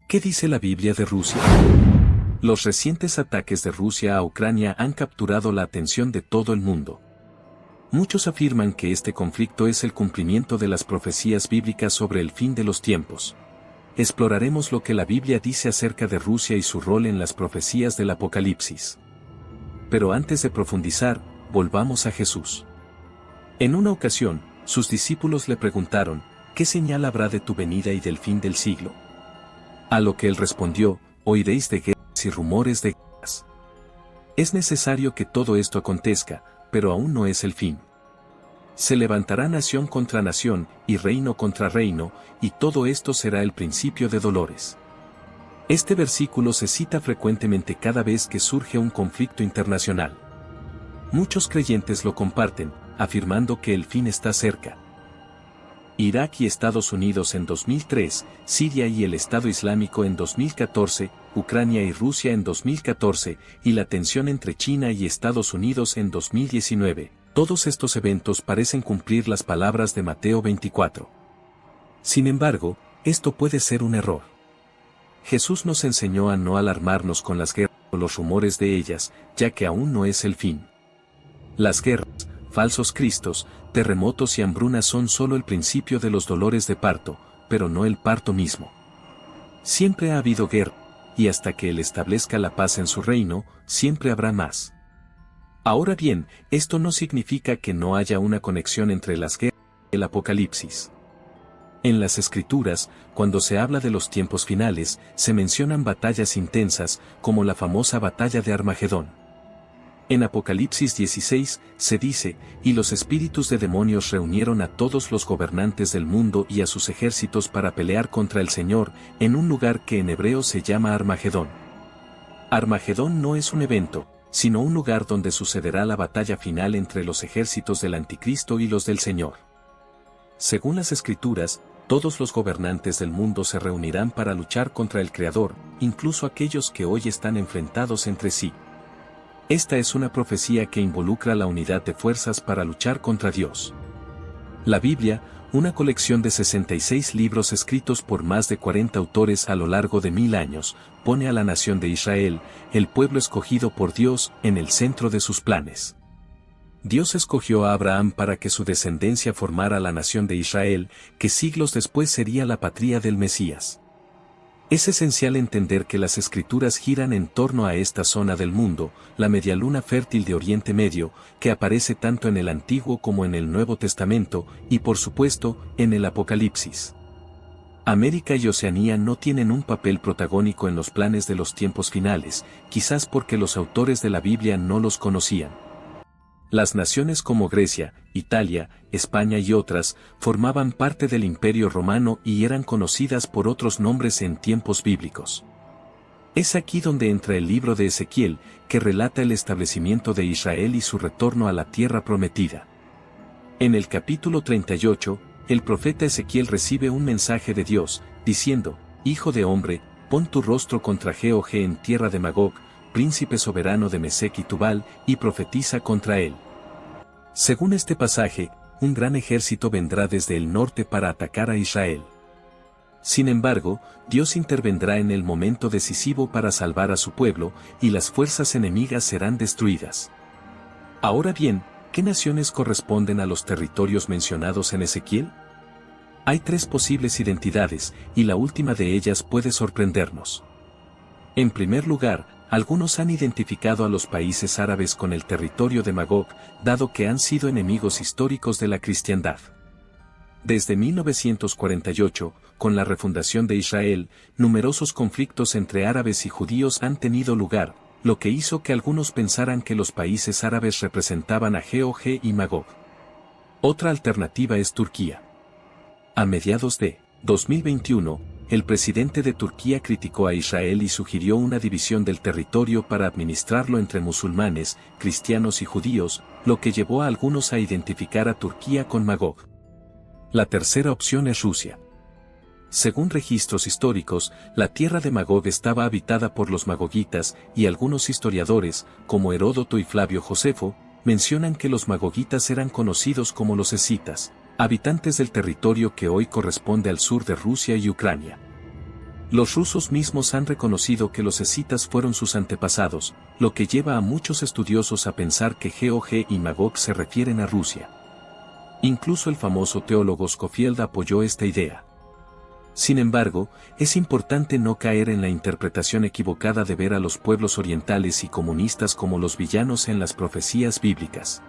¿Qué dice la Biblia de Rusia? Los recientes ataques de Rusia a Ucrania han capturado la atención de todo el mundo. Muchos afirman que este conflicto es el cumplimiento de las profecías bíblicas sobre el fin de los tiempos. Exploraremos lo que la Biblia dice acerca de Rusia y su rol en las profecías del Apocalipsis. Pero antes de profundizar, volvamos a Jesús. En una ocasión, sus discípulos le preguntaron, ¿qué señal habrá de tu venida y del fin del siglo? A lo que él respondió, oiréis de guerras y rumores de guerras. Es necesario que todo esto acontezca, pero aún no es el fin. Se levantará nación contra nación, y reino contra reino, y todo esto será el principio de dolores. Este versículo se cita frecuentemente cada vez que surge un conflicto internacional. Muchos creyentes lo comparten, afirmando que el fin está cerca. Irak y Estados Unidos en 2003, Siria y el Estado Islámico en 2014, Ucrania y Rusia en 2014, y la tensión entre China y Estados Unidos en 2019, todos estos eventos parecen cumplir las palabras de Mateo 24. Sin embargo, esto puede ser un error. Jesús nos enseñó a no alarmarnos con las guerras o los rumores de ellas, ya que aún no es el fin. Las guerras, falsos cristos, terremotos y hambrunas son solo el principio de los dolores de parto, pero no el parto mismo. Siempre ha habido guerra, y hasta que Él establezca la paz en su reino, siempre habrá más. Ahora bien, esto no significa que no haya una conexión entre las guerras y el Apocalipsis. En las Escrituras, cuando se habla de los tiempos finales, se mencionan batallas intensas, como la famosa batalla de Armagedón. En Apocalipsis 16, se dice, y los espíritus de demonios reunieron a todos los gobernantes del mundo y a sus ejércitos para pelear contra el Señor, en un lugar que en hebreo se llama Armagedón. Armagedón no es un evento, sino un lugar donde sucederá la batalla final entre los ejércitos del Anticristo y los del Señor. Según las Escrituras, todos los gobernantes del mundo se reunirán para luchar contra el Creador, incluso aquellos que hoy están enfrentados entre sí. Esta es una profecía que involucra la unidad de fuerzas para luchar contra Dios. La Biblia, una colección de 66 libros escritos por más de 40 autores a lo largo de 1000 años, pone a la nación de Israel, el pueblo escogido por Dios, en el centro de sus planes. Dios escogió a Abraham para que su descendencia formara la nación de Israel, que siglos después sería la patria del Mesías. Es esencial entender que las Escrituras giran en torno a esta zona del mundo, la medialuna fértil de Oriente Medio, que aparece tanto en el Antiguo como en el Nuevo Testamento, y por supuesto, en el Apocalipsis. América y Oceanía no tienen un papel protagónico en los planes de los tiempos finales, quizás porque los autores de la Biblia no los conocían. Las naciones como Grecia, Italia, España y otras, formaban parte del Imperio Romano y eran conocidas por otros nombres en tiempos bíblicos. Es aquí donde entra el libro de Ezequiel, que relata el establecimiento de Israel y su retorno a la tierra prometida. En el capítulo 38, el profeta Ezequiel recibe un mensaje de Dios, diciendo, «Hijo de hombre, pon tu rostro contra Gog en tierra de Magog, príncipe soberano de Mesec y Tubal, y profetiza contra él». Según este pasaje, un gran ejército vendrá desde el norte para atacar a Israel. Sin embargo, Dios intervendrá en el momento decisivo para salvar a su pueblo, y las fuerzas enemigas serán destruidas. Ahora bien, ¿qué naciones corresponden a los territorios mencionados en Ezequiel? Hay 3 posibles identidades, y la última de ellas puede sorprendernos. En primer lugar, algunos han identificado a los países árabes con el territorio de Magog, dado que han sido enemigos históricos de la cristiandad. Desde 1948, con la refundación de Israel, numerosos conflictos entre árabes y judíos han tenido lugar, lo que hizo que algunos pensaran que los países árabes representaban a Gog y Magog. Otra alternativa es Turquía. A mediados de 2021, el presidente de Turquía criticó a Israel y sugirió una división del territorio para administrarlo entre musulmanes, cristianos y judíos, lo que llevó a algunos a identificar a Turquía con Magog. La tercera opción es Rusia. Según registros históricos, la tierra de Magog estaba habitada por los magogitas, y algunos historiadores, como Heródoto y Flavio Josefo, mencionan que los magogitas eran conocidos como los escitas, habitantes del territorio que hoy corresponde al sur de Rusia y Ucrania. Los rusos mismos han reconocido que los escitas fueron sus antepasados, lo que lleva a muchos estudiosos a pensar que Gog y Magog se refieren a Rusia. Incluso el famoso teólogo Scofield apoyó esta idea. Sin embargo, es importante no caer en la interpretación equivocada de ver a los pueblos orientales y comunistas como los villanos en las profecías bíblicas.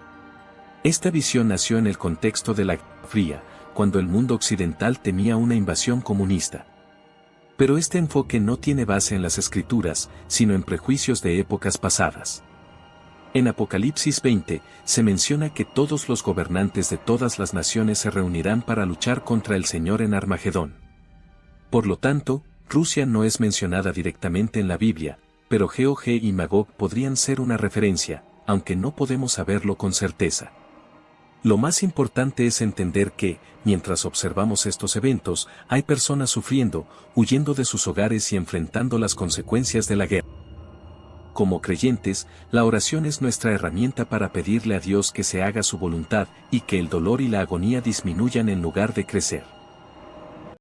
Esta visión nació en el contexto de la Guerra Fría, cuando el mundo occidental temía una invasión comunista. Pero este enfoque no tiene base en las escrituras, sino en prejuicios de épocas pasadas. En Apocalipsis 20, se menciona que todos los gobernantes de todas las naciones se reunirán para luchar contra el Señor en Armagedón. Por lo tanto, Rusia no es mencionada directamente en la Biblia, pero Gog y Magog podrían ser una referencia, aunque no podemos saberlo con certeza. Lo más importante es entender que, mientras observamos estos eventos, hay personas sufriendo, huyendo de sus hogares y enfrentando las consecuencias de la guerra. Como creyentes, la oración es nuestra herramienta para pedirle a Dios que se haga su voluntad y que el dolor y la agonía disminuyan en lugar de crecer.